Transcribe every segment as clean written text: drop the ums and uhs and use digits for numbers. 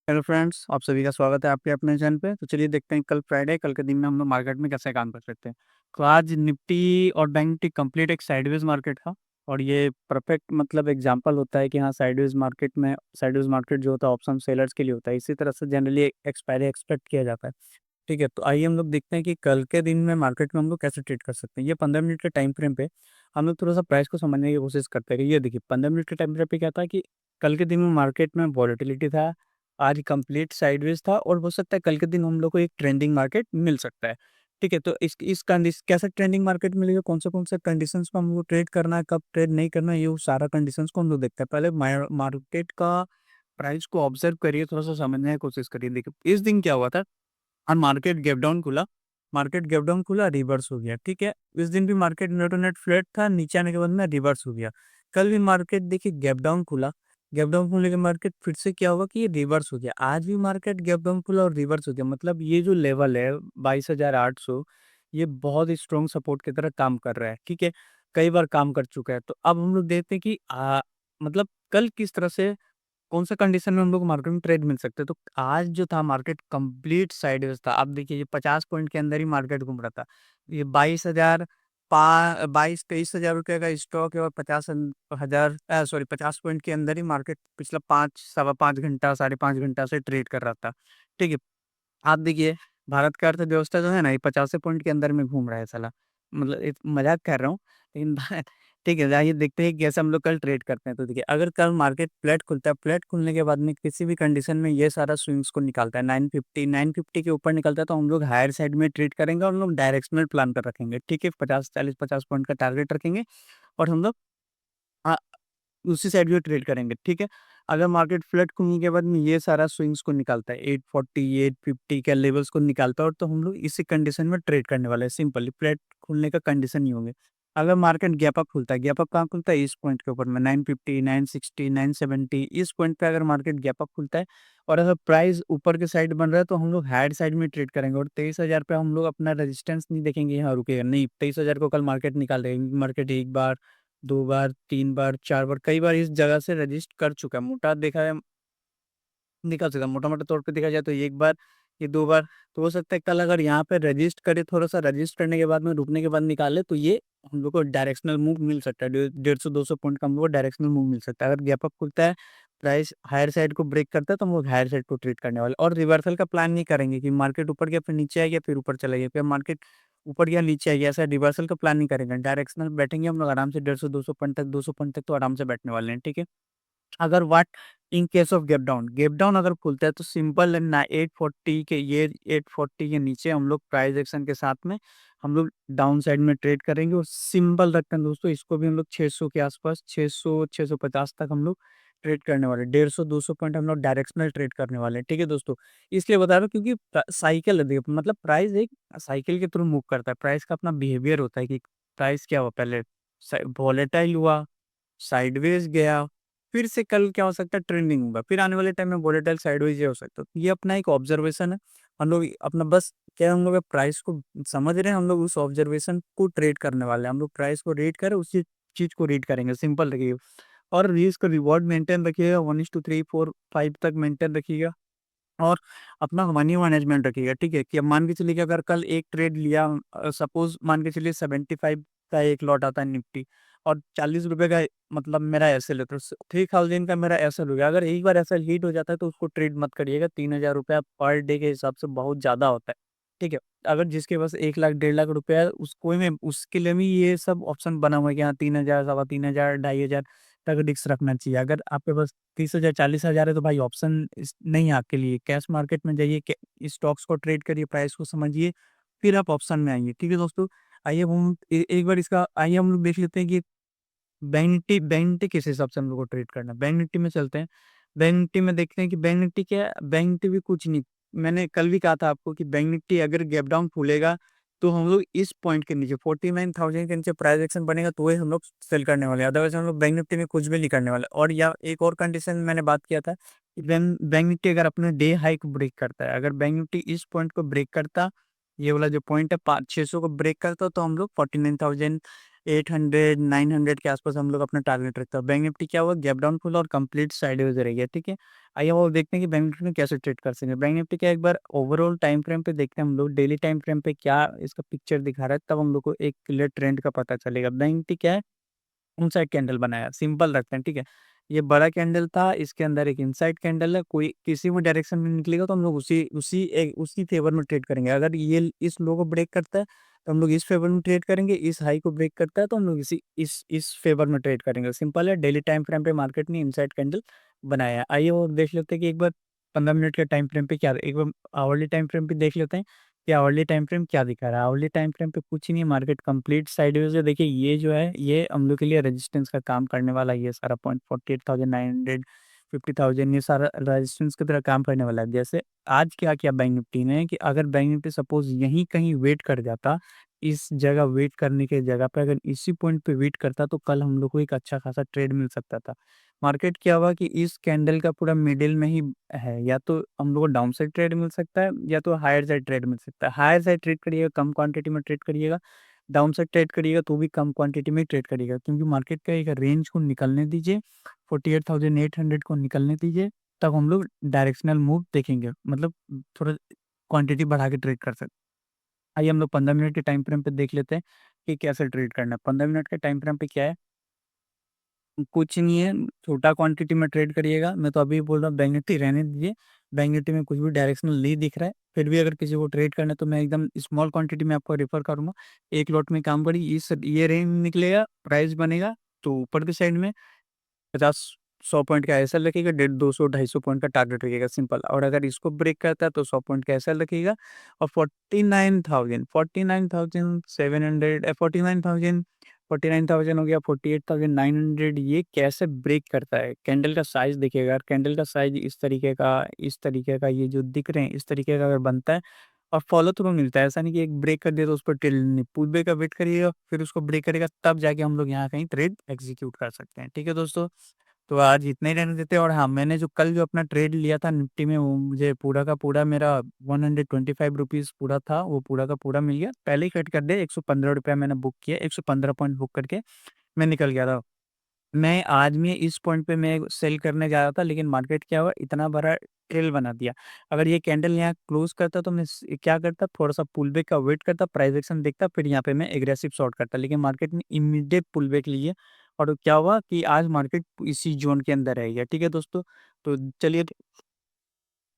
Hello friends, आप सभी का स्वागत है आपके अपने चैनल पे। तो चलिए देखते हैं कल फ्राइडे, कल के दिन में हम लोग मार्केट में कैसे काम कर सकते हैं। तो आज निफ्टी और बैंक निफ्टी कंप्लीट एक साइडवेज मार्केट था और ये परफेक्ट मतलब एग्जांपल होता है कि हाँ, साइडवेज मार्केट जो होता है ऑप्शन सेलर्स के लिए होता है। इसी तरह से जनरली एक्सपायरी एक्सपेक्ट किया जाता है। ठीक है, तो आइए हम लोग देखते हैं कि कल के दिन में मार्केट में हम लोग कैसे ट्रेड कर सकते हैं। ये 15 मिनट के टाइम फ्रेम पे हम लोग थोड़ा सा प्राइस को समझने की कोशिश करते हैं कि ये देखिए 15 मिनट के टाइम फ्रेम पे क्या था कि कल के दिन में मार्केट में वॉलेटिलिटी था। आज कंप्लीट साइडवेज था और हो सकता है कल के दिन हम लोग को एक ट्रेंडिंग मार्केट मिल सकता है। ठीक है, तो इस कंडीशन कैसा ट्रेंडिंग मार्केट मिलेगा, कौन से कंडीशंस में हमको ट्रेड करना है, कब ट्रेड नहीं करना है, ये वो सारा कंडीशंस को हम लोग देखते हैं। पहले मार्केट का प्राइस को ऑब्जर्व करिए, थोड़ा सा समझने की कोशिश करिए। देखिए इस दिन क्या हुआ था और मार्केट गैप डाउन खुला, रिवर्स हो गया। ठीक है, इस दिन भी market net to net flat था, नीचे आने के बाद में रिवर्स हो गया। कल भी मार्केट देखिए गैप डाउन खुलने के मार्केट फिर से क्या होगा कि ये रिवर्स हो गया। आज भी मार्केट गैप डाउन खुला और रिवर्स हो गया। मतलब ये जो लेवल है 22,800, ये बहुत स्ट्रॉन्ग सपोर्ट की तरह काम कर रहा है। ठीक है, कई बार काम कर चुका है। तो अब हम लोग देखते हैं कि मतलब कल किस तरह से कौन सा कंडीशन में हम लोग को मार्केट में ट्रेड मिल सकते हैं। तो आज जो था मार्केट कंप्लीट साइडवेज था। आप देखिए ये 50 पॉइंट के अंदर ही मार्केट घूम रहा था। ये 22,000 23,000 रुपये का स्टॉक है और 50 पॉइंट के अंदर ही मार्केट पिछला 5 सवा 5 घंटा 5.5 घंटा से ट्रेड कर रहा था। ठीक है, आप देखिए भारत का अर्थव्यवस्था जो है ना, ये 50 पॉइंट के अंदर में घूम रहा है साला। मतलब एक मज़ाक कर रहा हूँ, लेकिन ठीक है, आइए देखते हैं कि कैसे हम लोग कल ट्रेड करते हैं। तो देखिए अगर कल मार्केट फ्लैट खुलता है, फ्लैट खुलने के बाद में किसी भी कंडीशन में ये सारा स्विंग्स को निकालता है 950 के ऊपर निकलता है, तो हम लोग हायर साइड में ट्रेड करेंगे और हम लोग डायरेक्शनल प्लान कर रखेंगे। ठीक है, 50 पॉइंट का टारगेट रखेंगे और हम लोग उसी साइड भी ट्रेड करेंगे। ठीक है, अगर मार्केट फ्लैट खुलने के बाद में ये सारा स्विंग्स को निकालता है 840 850 के लेवल्स को निकालता है, और तो हम लोग इसी कंडीशन में ट्रेड करने वाले हैं। सिंपली फ्लैट खुलने का कंडीशन नहीं होंगे। अगर मार्केट गैप अप खुलता है, गैप अप कहाँ खुलता है, इस पॉइंट के ऊपर में 950 960 970, इस पॉइंट पे अगर मार्केट गैप अप खुलता है और अगर प्राइस ऊपर के साइड बन रहा है, तो हम लोग हायर साइड में ट्रेड करेंगे और 23,000 पे हम लोग अपना रेजिस्टेंस नहीं देखेंगे, यहाँ रुकेगा नहीं। 23,000 को कल मार्केट निकाल देगा। मार्केट एक बार 2 बार, 3 बार, 4 बार, कई बार इस जगह से रजिस्ट कर चुका है। मोटा देखा है, निकल सकता है। मोटा-मोटा तौर पे देखा जाए तो 1 बार, ये 2 बार, तो हो सकता है कल अगर यहाँ पे रजिस्ट करे, थोड़ा-सा रजिस्ट करने के बाद में रुकने के बाद निकाले, तो ये हम लोग को डायरेक्शनल मूव मिल सकता है। 150-200 पॉइंट का हम लोग को डायरेक्शनल मूव मिल सकता है। अगर गैप अप खुलता है, प्राइस हायर साइड को ब्रेक करता है, तो हम लोग हायर साइड को ट्रेड करने वाले और रिवर्सल का प्लान नहीं करेंगे कि मार्केट ऊपर गया फिर नीचे आ गया फिर ऊपर चला गया, फिर मार्केट ऊपर गया नीचे आ गया, ऐसा रिवर्सल का प्लान नहीं करेंगे। डायरेक्शनल बैठेंगे हम लोग आराम से 150-200 पॉइंट तक, 200 पॉइंट तक तो आराम से बैठने वाले हैं। ठीक है? अगर what in case of gap down अगर खुलता है, तो सिंपल है ना, 840 के नीचे हम लोग प्राइस एक्शन के साथ में हम लोग डाउन साइड में ट्रेड करेंगे और सिंपल रखते हैं दोस्तों, इसको भी हम लोग 600 के आसपास 600 650 तक हम लोग ट्रेड करने वाले हैं। 150-200 पॉइंट हम लोग डायरेक्शनल ट्रेड करने वाले हैं। ठीक है दोस्तों, इसलिए बता रहा हूँ क्योंकि साइकिल है, देखिए मतलब प्राइस एक साइकिल के थ्रू मूव करता है। प्राइस का अपना बिहेवियर होता है कि प्राइस क्या हुआ, पहले वॉलेटाइल हुआ, साइडवेज गया, फिर से कल क्या हो सकता है, ट्रेंडिंग होगा, फिर आने वाले टाइम में वोलेटाइल साइडवेज ये हो सकता है। तो ये अपना एक ऑब्जर्वेशन है। हम लोग अपना बस क्या, हम लोग प्राइस को समझ रहे हैं, हम लोग उस ऑब्जर्वेशन को ट्रेड करने वाले हैं। हम लोग प्राइस को रीड करें, उसी चीज को रीड करेंगे। सिंपल रखिए और रिस्क रिवॉर्ड मेंटेन रखिएगा, 1:3 4 5 तक मेंटेन रखिएगा और अपना मनी मैनेजमेंट रखिएगा। ठीक है, कि अब मान के चलिए कि अगर कल एक ट्रेड लिया, सपोज मान के चलिए 75 का एक लॉट आता है निफ्टी और 40 रुपए का, मतलब मेरा एसएल है, तो 3000 का मेरा एसएल हो गया। अगर एक बार एसएल हिट हो जाता है तो उसको ट्रेड मत करिएगा। 3,000 रुपया पर डे के हिसाब से बहुत ज्यादा होता है। ठीक है, अगर जिसके पास 1 लाख 1.5 लाख रुपया है, उसको में उसके लिए भी ये सब ऑप्शन बना हुआ है कि हाँ 3,000 3,500 2,500 तक रिस्क रखना चाहिए। अगर आपके पास 30,000 40,000 है, तो भाई ऑप्शन नहीं है आपके लिए। कैश मार्केट में जाइए, स्टॉक्स को ट्रेड करिए, प्राइस को समझिए, फिर आप ऑप्शन में आइए। ठीक है दोस्तों, आइए अब हम एक बार इसका आइए हम लोग देख लेते हैं कि बैंक निफ्टी किस हिसाब से हम लोग को ट्रेड करना है। बैंक निफ्टी में चलते हैं। बैंक निफ्टी में देखते हैं कि बैंक निफ्टी क्या है। बैंक निफ्टी भी कुछ नहीं, मैंने कल भी कहा था आपको कि बैंक निफ्टी अगर गैप डाउन खुलेगा, तो हम लोग इस पॉइंट के नीचे 49,000 के नीचे प्राइस एक्शन बनेगा, तो वही हम लोग सेल करने वाले हैं। अदरवाइज हम लोग बैंक निफ्टी में कुछ भी नहीं करने वाले। और या एक और कंडीशन मैंने बात किया था कि बैंक बैंक निफ्टी अगर अपने डे हाई को ब्रेक करता है, अगर बैंक निफ्टी इस पॉइंट को ब्रेक करता, ये वाला जो पॉइंट है 500-600 को ब्रेक करता, तो हम लोग 49,000 800-900 के आसपास हम लोग अपना टारगेट रखता है। बैंक निफ्टी क्या हुआ, गैप डाउन खुला और कंप्लीट साइडवेज रह गया, ठीक है। आइए वो देखते हैं कि बैंक निफ्टी में कैसे ट्रेड कर सकते हैं। बैंक निफ्टी का एक बार ओवरऑल टाइम फ्रेम पे देखते हैं हम लोग, डेली टाइम फ्रेम पे क्या इसका पिक्चर दिखा रहा है, तब हम लोग को एक क्लियर ट्रेंड का पता चलेगा। बैंक निफ्टी क्या है, इनसाइड कैंडल बनाया, सिंपल रखते हैं, ठीक है। ये बड़ा कैंडल था, इसके अंदर एक इनसाइड कैंडल है, कोई किसी भी डायरेक्शन में निकलेगा तो हम लोग उसी फेवर में ट्रेड करेंगे। अगर ये इस लो को ब्रेक करता है तो हम लोग इस फेवर में ट्रेड करेंगे, इस हाई को ब्रेक करता है तो हम लोग इस फेवर में ट्रेड करेंगे। सिंपल है, डेली टाइम फ्रेम पे मार्केट ने इनसाइड कैंडल बनाया है। आइए और देख लेते हैं कि एक बार 15 मिनट के टाइम फ्रेम पे क्या, एक बार आवरली टाइम फ्रेम पे देख लेते हैं कि आवरली टाइम फ्रेम क्या दिखा रहा है। आवरली टाइम फ्रेम पे कुछ नहीं है, मार्केट कंप्लीट साइडवेज है। देखिए ये जो है, ये हम लोग के लिए रेजिस्टेंस का काम करने वाला है। ये सारा पॉइंट 48,900, 50,000, ये सारा रेजिस्टेंस की तरह काम करने वाला है। जैसे आज क्या किया बैंक निफ्टी ने, कि अगर बैंक निफ्टी सपोज यहीं कहीं वेट कर जाता, इस जगह वेट करने के जगह पे अगर इसी पॉइंट पे वेट करता, तो कल हम लोग को एक अच्छा खासा ट्रेड मिल सकता था। मार्केट क्या हुआ कि इस कैंडल का पूरा मिडिल में ही है, या तो हम लोग को डाउन साइड ट्रेड मिल सकता है या तो हायर साइड ट्रेड मिल सकता है। हायर साइड ट्रेड करिएगा, कम क्वांटिटी में ट्रेड करिएगा, डाउन साइड ट्रेड करिएगा तो भी कम क्वांटिटी में ट्रेड करिएगा, क्योंकि मार्केट का एक रेंज को निकलने दीजिए, 48,800 को निकलने दीजिए, तब हम लोग डायरेक्शनल मूव देखेंगे, मतलब थोड़ा क्वांटिटी बढ़ा के ट्रेड कर सकते। आइए हम लोग 15 मिनट के टाइम फ्रेम पे देख लेते हैं कि कैसे ट्रेड करना है। 15 मिनट के टाइम फ्रेम पे क्या है, कुछ नहीं है, छोटा क्वांटिटी में ट्रेड करिएगा। मैं तो अभी बोल रहा हूँ बैंक निफ्टी रहने दीजिए, बैंक निफ्टी में कुछ भी डायरेक्शनल नहीं दिख रहा है। फिर भी अगर किसी को ट्रेड करना है तो मैं एकदम स्मॉल क्वांटिटी में आपको रेफर करूँगा। एक लॉट में काम करिए, इस ये रेंज निकलेगा, प्राइस बनेगा तो ऊपर की साइड में 50-100 पॉइंट का एसएल रखिएगा, 150-200-250 पॉइंट का टारगेट रखिएगा, सिंपल। और अगर इसको ब्रेक करता है तो 100 पॉइंट का एसएल रखिएगा, और 49,700, 49,000 हो गया, 48,900, ये कैसे ब्रेक करता है। कैंडल का साइज देखिएगा, अगर कैंडल का साइज इस तरीके का ये जो दिख रहे हैं, इस तरीके का अगर बनता है और फॉलो थ्रू मिलता है, ऐसा नहीं कि एक ब्रेक कर दिया तो उस पर टिल नहीं, पुल बैक का वेट करिएगा, फिर उसको ब्रेक करेगा, तब जाके हम लोग यहाँ कहीं ट्रेड एग्जीक्यूट कर सकते हैं, ठीक है दोस्तों। तो आज इतना ही रहने देते हैं। और हाँ, मैंने जो कल जो अपना ट्रेड लिया था निफ्टी में, वो मुझे पूरा का पूरा मेरा 125 रुपीज़ पूरा था, वो पूरा का पूरा मिल गया। पहले ही कट कर दे, 115 रुपया मैंने बुक किया, 115 पॉइंट बुक करके मैं निकल गया था। मैं आज में इस पॉइंट पे मैं सेल करने जा रहा था, लेकिन मार्केट क्या हुआ, इतना बड़ा ट्रेल बना दिया। अगर ये कैंडल यहाँ क्लोज करता तो मैं क्या करता, थोड़ा सा पुल बैक का वेट करता, प्राइस एक्शन देखता, फिर यहाँ पे मैं एग्रेसिव शॉर्ट करता, लेकिन मार्केट ने इमीडिएट पुल बैक लिए। और क्या हुआ कि आज मार्केट इसी जोन के अंदर रहेगा, ठीक है दोस्तों। तो चलिए,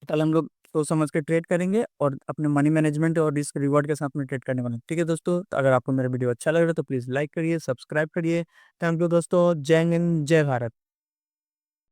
कल हम लोग सोच समझ के ट्रेड करेंगे और अपने मनी मैनेजमेंट और रिस्क रिवॉर्ड के साथ में ट्रेड करने वाले हैं, ठीक है दोस्तों। तो अगर आपको मेरा वीडियो अच्छा लग रहा है तो प्लीज़ लाइक करिए, सब्सक्राइब करिए। थैंक यू दोस्तों, जय हिंद, जय भारत।